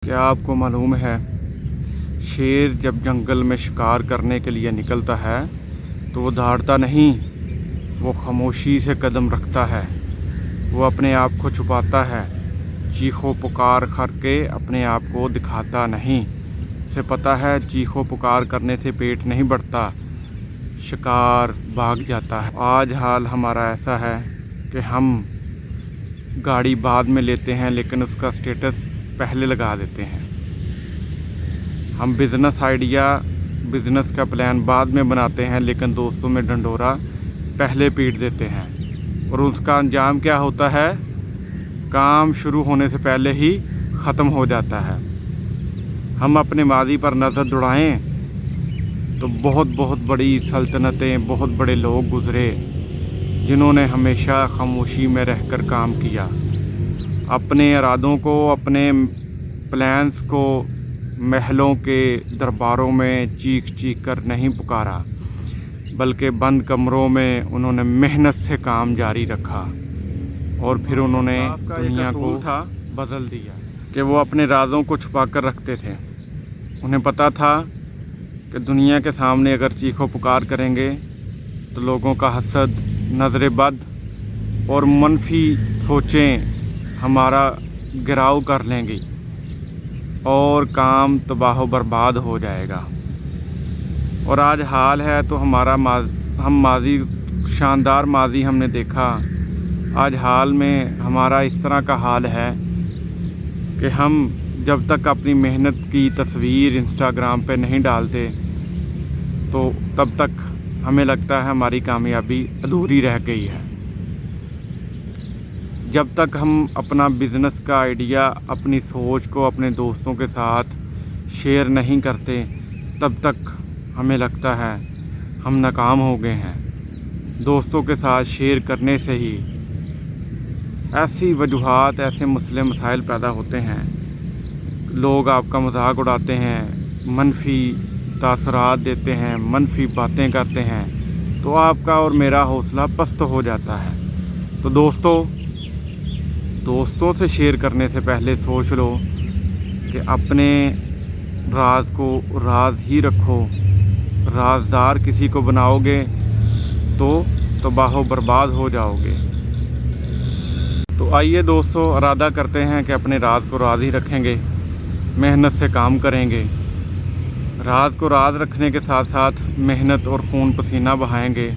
کیا آپ کو معلوم ہے شیر جب جنگل میں شکار کرنے کے لیے نکلتا ہے تو وہ دھاڑتا نہیں، وہ خاموشی سے قدم رکھتا ہے، وہ اپنے آپ کو چھپاتا ہے، چیخ و پکار کر کے اپنے آپ کو دکھاتا نہیں۔ اسے پتہ ہے چیخ و پکار کرنے سے پیٹ نہیں بڑھتا، شکار بھاگ جاتا ہے۔ آج حال ہمارا ایسا ہے کہ ہم گاڑی بعد میں لیتے ہیں لیکن اس کا سٹیٹس پہلے لگا دیتے ہیں۔ ہم بزنس کا پلان بعد میں بناتے ہیں لیکن دوستوں میں ڈنڈورا پہلے پیٹ دیتے ہیں، اور اس کا انجام کیا ہوتا ہے؟ کام شروع ہونے سے پہلے ہی ختم ہو جاتا ہے۔ ہم اپنے ماضی پر نظر دوڑائیں تو بہت بڑی سلطنتیں، بہت بڑے لوگ گزرے جنہوں نے ہمیشہ خاموشی میں رہ کر کام کیا، اپنے ارادوں کو، اپنے پلانز کو محلوں کے درباروں میں چیخ کر نہیں پکارا، بلکہ بند کمروں میں انہوں نے محنت سے کام جاری رکھا، اور پھر انہوں نے دنیا کو بدل دیا کہ وہ اپنے رازوں کو چھپا کر رکھتے تھے۔ انہیں پتہ تھا کہ دنیا کے سامنے اگر چیخ و پکار کریں گے تو لوگوں کا حسد، نظر بد اور منفی سوچیں ہمارا گھراؤ کر لیں گی اور کام تباہ و برباد ہو جائے گا۔ اور آج حال ہے تو شاندار ماضی ہم نے دیکھا، آج حال میں ہمارا اس طرح کا حال ہے کہ ہم جب تک اپنی محنت کی تصویر انسٹاگرام پہ نہیں ڈالتے تو تب تک ہمیں لگتا ہے ہماری کامیابی ادھوری رہ گئی ہے۔ جب تک ہم اپنا بزنس کا آئیڈیا، اپنی سوچ کو اپنے دوستوں کے ساتھ شیئر نہیں کرتے تب تک ہمیں لگتا ہے ہم ناکام ہو گئے ہیں۔ دوستوں کے ساتھ شیئر کرنے سے ہی ایسی وجوہات، ایسے مسئلے مسائل پیدا ہوتے ہیں، لوگ آپ کا مذاق اڑاتے ہیں، منفی تاثرات دیتے ہیں، منفی باتیں کرتے ہیں، تو آپ کا اور میرا حوصلہ پست ہو جاتا ہے۔ تو دوستوں سے شیئر کرنے سے پہلے سوچ لو کہ اپنے راز کو راز ہی رکھو۔ رازدار کسی کو بناؤ گے تو تباہ و برباد ہو جاؤ گے۔ تو آئیے دوستو، ارادہ کرتے ہیں کہ اپنے راز کو راز ہی رکھیں گے، محنت سے کام کریں گے، راز کو راز رکھنے کے ساتھ ساتھ محنت اور خون پسینہ بہائیں گے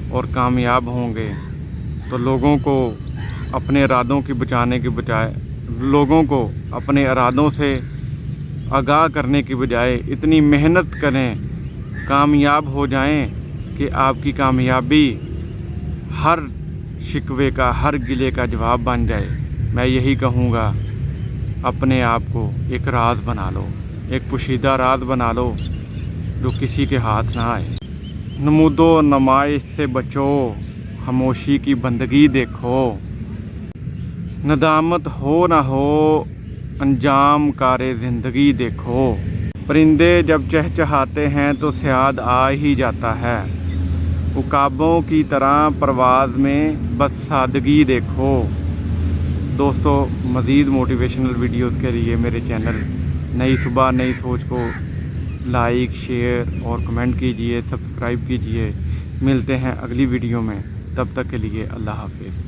اور کامیاب ہوں گے۔ تو لوگوں کو اپنے ارادوں کی بچانے کے بجائے، لوگوں کو اپنے ارادوں سے آگاہ کرنے کی بجائے اتنی محنت کریں، کامیاب ہو جائیں کہ آپ کی کامیابی ہر شکوے کا، ہر گلے کا جواب بن جائے۔ میں یہی کہوں گا، اپنے آپ کو ایک راز بنا لو، ایک پوشیدہ راز بنا لو جو کسی کے ہاتھ نہ آئے۔ نمود و نمائش سے بچو، خاموشی کی بندگی دیکھو، ندامت ہو نہ ہو انجام کار زندگی دیکھو۔ پرندے جب چہچہاتے ہیں تو صیاد آ ہی جاتا ہے، عقابوں کی طرح پرواز میں بس سادگی دیکھو۔ دوستو، مزید موٹیویشنل ویڈیوز کے لیے میرے چینل نئی صبح نئی سوچ کو لائک، شیئر اور کمنٹ کیجئے، سبسکرائب کیجئے۔ ملتے ہیں اگلی ویڈیو میں، تب تک کے لیے اللہ حافظ۔